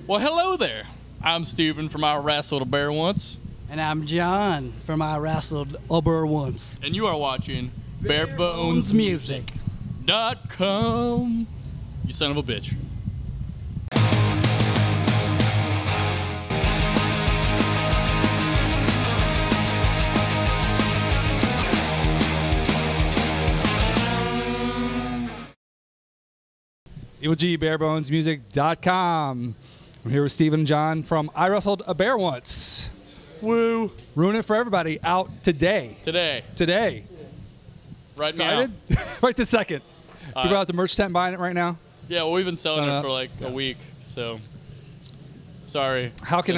Well, hello there. I'm Steven from I Wrestled a Bear Once. And I'm John from I Wrestled a Bear Once. And you are watching BareBonesMusic.com. You son of a bitch. BareBonesMusic.com. I'm here with Steven and John from I Wrestled a Bear Once. Woo. Ruin it for everybody. Out today. Today. Right Excited? now. Right this second. People are at the merch tent buying it right now. Yeah, well, we've been selling it for like a week, so sorry. How can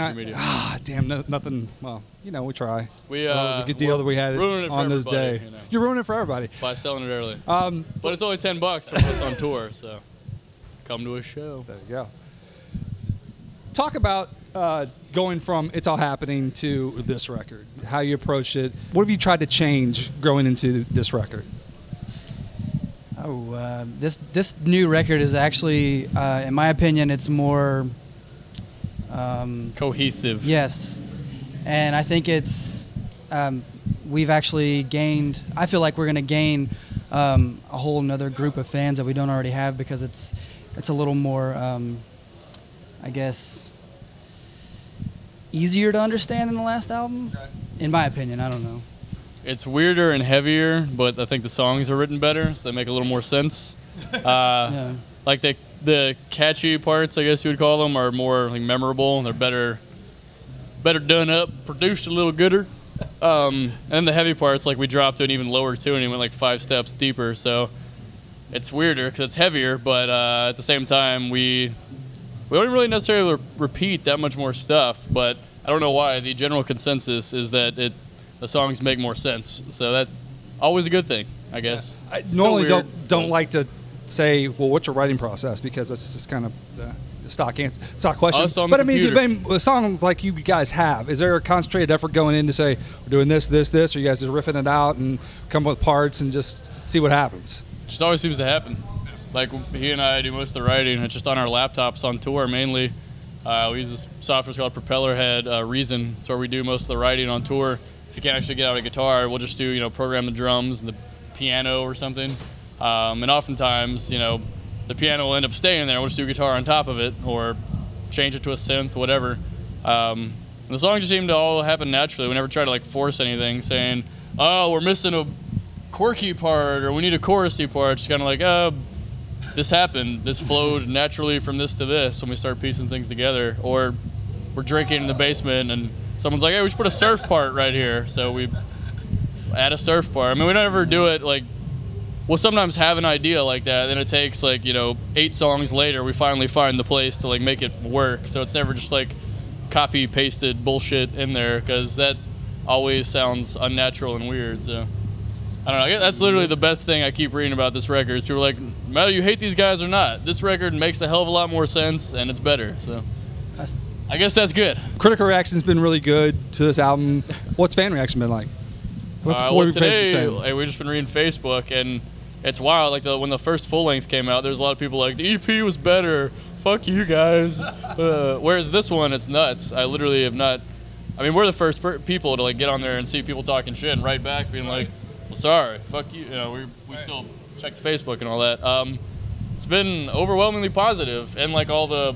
damn, nothing. Well, you know, we try. That was a good deal that we had on this day. You know, you're ruining it for everybody by selling it early. But it's only $10 for us on tour, so come to a show. There you go. Talk about going from It's All Happening to this record, how you approached it. What have you tried to change growing into this record? Oh, this new record is actually, in my opinion, it's more cohesive. Yes, and I think it's we've actually gained. I feel like we're going to gain a whole another group of fans that we don't already have because it's a little more, I guess, easier to understand than the last album. In my opinion, I don't know. It's weirder and heavier, but I think the songs are written better, so they make a little more sense. Yeah. Like the catchy parts, I guess you would call them, are more like memorable. They're better done up, produced a little gooder. And the heavy parts, like we dropped to an even lower tune and went like 5 steps deeper. So it's weirder because it's heavier, but at the same time we don't really necessarily repeat that much more stuff. But I don't know why. The general consensus is that the songs make more sense, so that's always a good thing, I guess. I normally don't like to say, well, what's your writing process, because it's just kind of a stock question. But I mean, the songs like you guys have, is there a concentrated effort going in to say, we're doing this, or you guys just riffing it out and come up with parts and just see what happens? It just always seems to happen. Like he and I do most of the writing. It's just on our laptops on tour mainly. We use this software called Propellerhead Reason. It's where we do most of the writing on tour. If you can't actually get out a guitar, we'll just do, program the drums and the piano or something. And oftentimes, the piano will end up staying there. We'll just do guitar on top of it or change it to a synth, whatever. And the songs just seem to all happen naturally. We never try to like force anything, saying, oh, we're missing a quirky part or we need a chorusy part. It's just kind of like, this happened. This flowed naturally from this to this when we start piecing things together. Or we're drinking in the basement and someone's like, hey, we should put a surf part right here. So we add a surf part. I mean, we don't ever do it like, we'll sometimes have an idea like that, then it takes like, 8 songs later, we finally find the place to like make it work. So it's never just like copy pasted bullshit in there, because that always sounds unnatural and weird. So I don't know. That's literally the best thing I keep reading about this record is people are like, no matter you hate these guys or not, this record makes a hell of a lot more sense and it's better. So I guess that's good. Critical reaction's been really good to this album. What's fan reaction been like? Well, today, we've just been reading Facebook, and it's wild. Like when the first full length came out, there's a lot of people like, the EP was better. Fuck you guys. Whereas this one, it's nuts. I literally have not. I mean, we're the first people to like get on there and see people talking shit and write back, being like, well, sorry, fuck you. We still check the Facebook and all that. It's been overwhelmingly positive, and like all the,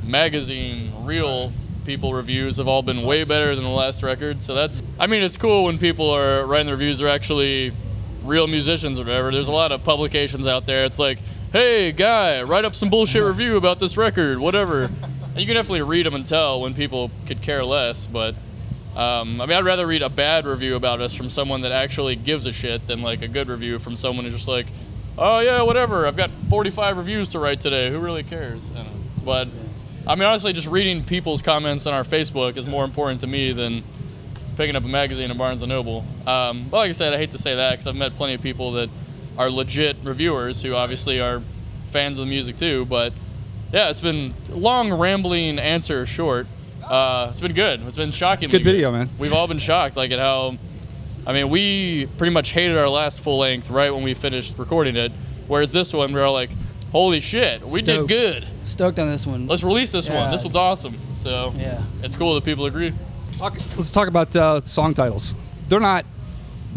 magazine real people reviews have all been way better than the last record. So it's cool when people are writing the reviews. They're actually real musicians or whatever. There's a lot of publications out there. It's like, hey guy, write up some bullshit review about this record, whatever. And you can definitely read them and tell when people could care less. But I'd rather read a bad review about us from someone that actually gives a shit than like a good review from someone who's just like, oh yeah, whatever, I've got 45 reviews to write today, who really cares? But honestly, just reading people's comments on our Facebook is more important to me than picking up a magazine at Barnes & Noble. But like I said, I hate to say that because I've met plenty of people that are legit reviewers who obviously are fans of the music too. But yeah, it's been a long, rambling answer short. It's been good. It's been shockingly good video, man. We've all been shocked like at how, we pretty much hated our last full length right when we finished recording it. Whereas this one, we were all like, holy shit, we did good. Stoked on this one. Let's release this one. This one's awesome. So yeah, it's cool that people agree. Let's talk about song titles. They're not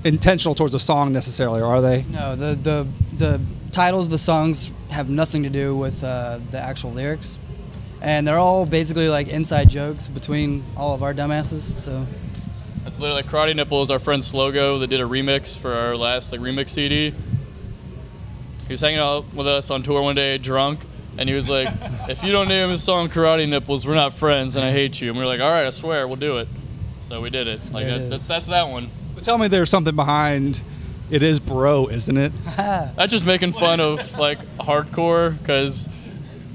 intentional towards a song necessarily, are they? No, the titles of the songs have nothing to do with the actual lyrics, and they're all basically like inside jokes between all of our dumbasses. So that's literally like Karate Nipple is our friend Slogo that did a remix for our last like remix CD. He was hanging out with us on tour one day drunk, and he was like, if you don't name his song Karate Nipples, we're not friends and I hate you. And we were like, all right, I swear, we'll do it. So we did it. Like that's that one. But tell me there's something behind it is bro, isn't it? That's just making fun of like hardcore,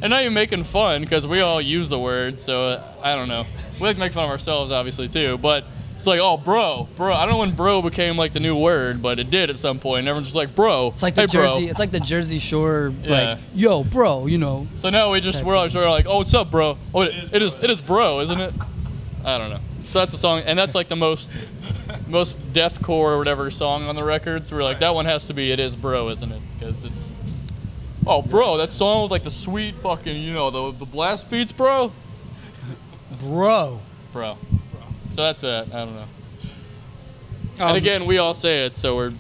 and not even making fun because we all use the word, so I don't know. We like to make fun of ourselves obviously too, but it's like, oh, bro. I don't know when bro became like the new word, but it did at some point. And everyone's just like, bro. It's like the Jersey. It's like the Jersey Shore, like, yo, bro. You know. So now we're all sort of like, oh, what's up, bro? Oh, it is bro, isn't it? I don't know. So that's the song, and that's like the most deathcore or whatever song on the record. So we're like, that one has to be it is bro, isn't it? Because it's, oh, bro, that song with like the sweet fucking, you know, the blast beats, bro. Bro. So that's it. I don't know. And again, we all say it, so we're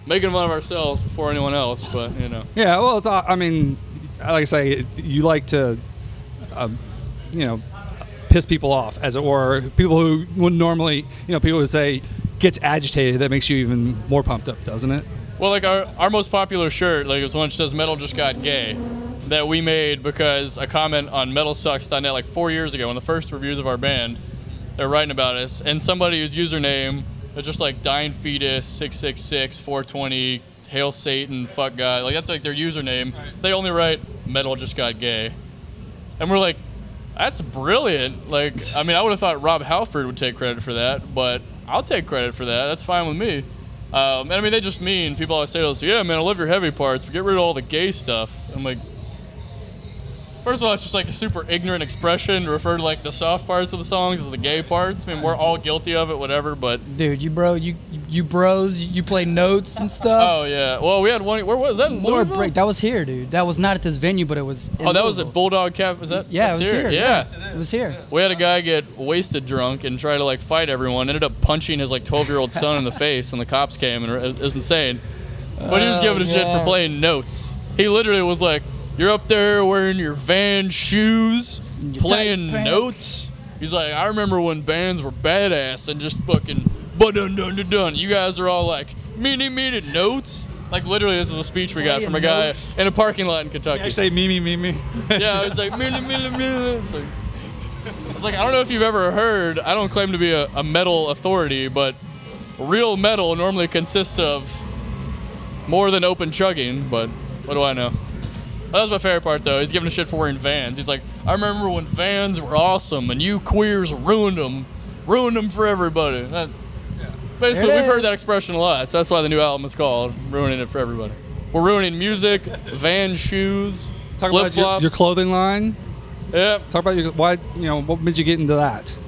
making fun of ourselves before anyone else, but, you know. Yeah, well, it's, I mean, like I say, you like to, you know, piss people off, as it were. People who would normally, you know, people would say gets agitated. That makes you even more pumped up, doesn't it? Well, like our most popular shirt, like, is one that says "Metal just got gay," that we made because a comment on metalsucks.net like 4 years ago, in the first reviews of our band, they're writing about us, and somebody whose username is just like Dying Fetus 666 420 Hail Satan fuck God, like that's like their username. Right. They only write "Metal just got gay," and we're like, that's brilliant. Like, I mean, I would have thought Rob Halford would take credit for that, but I'll take credit for that. That's fine with me. And I mean, they just mean, people always say, yeah, man, I love your heavy parts, but get rid of all the gay stuff. I'm like, first of all, it's just like a super ignorant expression to refer to like the soft parts of the songs as the gay parts. I mean, we're all guilty of it, whatever, but... Dude, you bros, you play notes and stuff. Oh, yeah. Well, we had one... Where was that? In Louisville? Break. That was here, dude. That was not at this venue, but it was in that was at Bulldog Cafe. Was that? Yeah, it was here. Yeah. It was here. We had a guy get wasted drunk and try to like fight everyone. Ended up punching his like 12-year-old son in the face, and the cops came, and it was insane. But he was giving a shit for playing notes. He literally was like, you're up there wearing your Vans shoes, playing notes. He's like, I remember when bands were badass and just fucking dun. You guys are all like, meeny notes. Like, literally, this is a speech we got from a guy in a parking lot in Kentucky. I say me. Yeah, I was like, meeny. It's like, I don't know if you've ever heard, I don't claim to be a metal authority, but real metal normally consists of more than open chugging, but what do I know? That was my favorite part, though. He's giving a shit for wearing Vans. He's like, I remember when Vans were awesome, and you queers ruined them for everybody. Basically, we've heard that expression a lot, so that's why the new album is called Ruining It for Everybody. We're ruining music, Vans shoes, flip-flops. Your clothing line. Yeah. Talk about what made you get into that?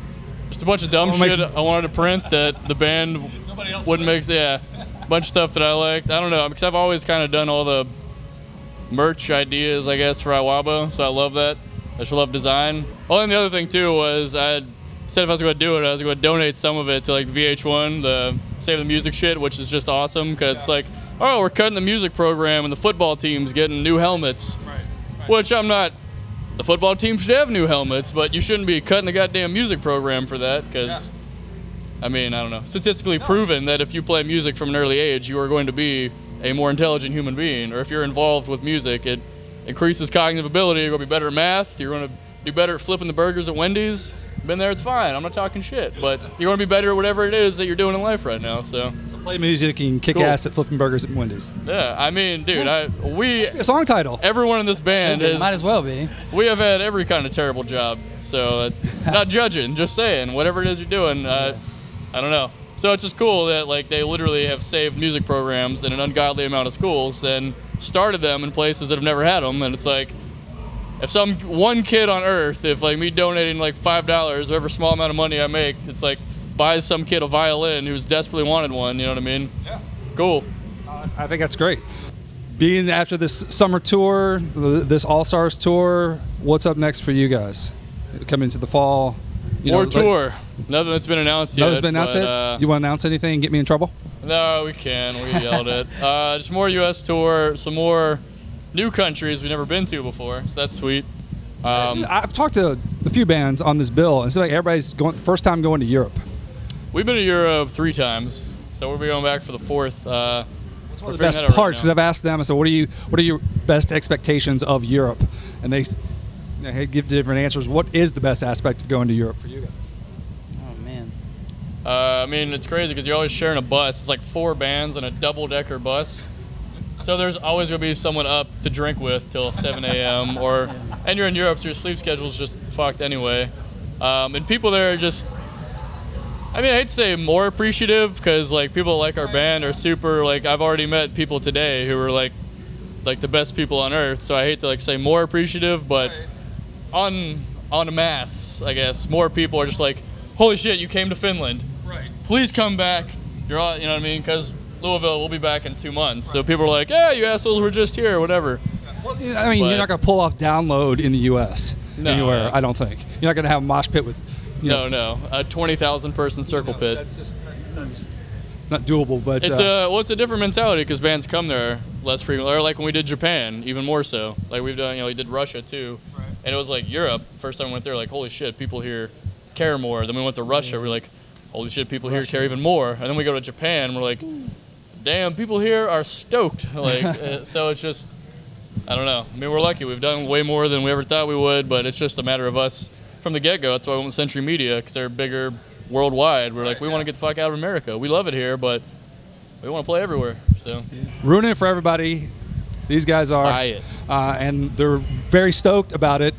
Just a bunch of dumb shit I wanted to print that the band wouldn't make. Yeah, a bunch of stuff that I liked. I don't know, because I've always kind of done all the merch ideas, I guess, for IWABO, so I love that. I just love design. Oh, and the other thing too was I said if I was going to do it, I was going to donate some of it to like VH1, the Save the Music shit, which is just awesome because it's like, oh, we're cutting the music program and the football team's getting new helmets, which I'm not. The football team should have new helmets, but you shouldn't be cutting the goddamn music program for that because, I mean, I don't know. Statistically proven that if you play music from an early age, you are going to be a more intelligent human being, or if you're involved with music, it increases cognitive ability. You're going to be better at math. You're going to do better at flipping the burgers at Wendy's. Been there, it's fine. I'm not talking shit, but you're going to be better at whatever it is that you're doing in life right now. So play music and kick ass at flipping burgers at Wendy's. Yeah, I mean, dude, a song title. Everyone in this band might as well be. We have had every kind of terrible job. So not judging, just saying whatever it is you're doing. I don't know. So it's just cool that like they literally have saved music programs in an ungodly amount of schools and started them in places that have never had them. And it's like, if one kid on earth, if like me donating like $5, whatever small amount of money I make, it's like buys some kid a violin who's desperately wanted one, you know what I mean? Yeah. Cool. I think that's great. being after this summer tour, this All-Stars tour, what's up next for you guys? Coming into the fall. More tour. Nothing that's been announced yet. Nothing's been announced yet? You want to announce anything and get me in trouble? No, we can. We yelled it. Just more U.S. tour, some more new countries we've never been to before, so that's sweet. I've talked to a few bands on this bill, and it's like everybody's going first time going to Europe. We've been to Europe 3 times, so we'll be going back for the 4th. What's one of the best parts? Because I've asked them, I said, what are your best expectations of Europe? And they give different answers. What is the best aspect of going to Europe for you guys? Oh man. I mean, it's crazy because you're always sharing a bus. It's like 4 bands on a double-decker bus. So there's always going to be someone up to drink with till 7 a.m. And you're in Europe, so your sleep schedule's just fucked anyway. And people there are just, I mean, I'd say more appreciative because like people like our band are super, like I've already met people today who are like the best people on earth. So I hate to like say more appreciative, but on a mass, I guess, more people are just like, holy shit, you came to Finland. Right. Please come back. You're all, you know what I mean? Because Louisville will be back in 2 months. So people are like, yeah, you assholes were just here, or whatever. Well, I mean, you're not going to pull off Download in the U.S. anywhere, I don't think. You're not going to have a mosh pit with, No, a 20,000 person circle pit. That's not doable, but it's a different mentality because bands come there less frequently. Or like when we did Japan, even more so. Like we've done, we did Russia too, and it was like Europe. First time we went there, like holy shit, people here care more. Then we went to Russia, we're like, holy shit, people here care even more. And then we go to Japan, we're like, damn, people here are stoked. Like so it's just, I don't know. I mean, we're lucky. We've done way more than we ever thought we would, but it's just a matter of us from the get-go. That's why we went with Century Media, because they're bigger worldwide. We're like, we want to get the fuck out of America. We love it here, but we want to play everywhere. So ruining it for everybody. These guys are. And they're very stoked about it.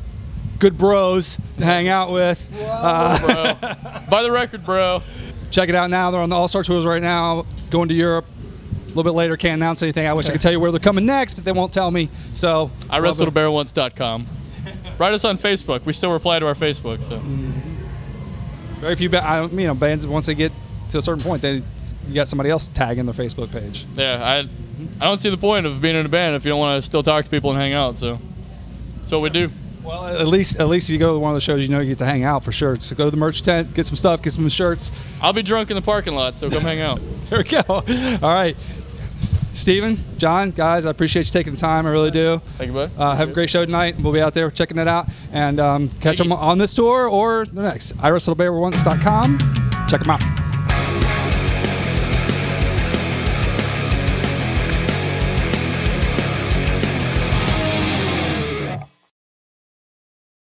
Good bros to hang out with. Bro. By the record, bro. Check it out now. They're on the All-Star Tours right now, going to Europe. A little bit later, can't announce anything. I wish I could tell you where they're coming next, but they won't tell me. So IWRESTLEDABEARONCE.com. Write us on Facebook. We still reply to our Facebook. So very few, bands once they get to a certain point, you got somebody else tagging their Facebook page. Yeah, I don't see the point of being in a band if you don't want to still talk to people and hang out. So that's what we do. Well, at least if you go to one of the shows, you get to hang out for sure. So go to the merch tent, get some stuff, get some shirts. I'll be drunk in the parking lot, so come hang out. There we go. All right. Steven, John, guys, I appreciate you taking the time. I really do. Thank you, bud. Have a great show tonight. We'll be out there checking it out. And catch them on this tour or the next. IWRESTLEDABEARONCE.com. Check them out.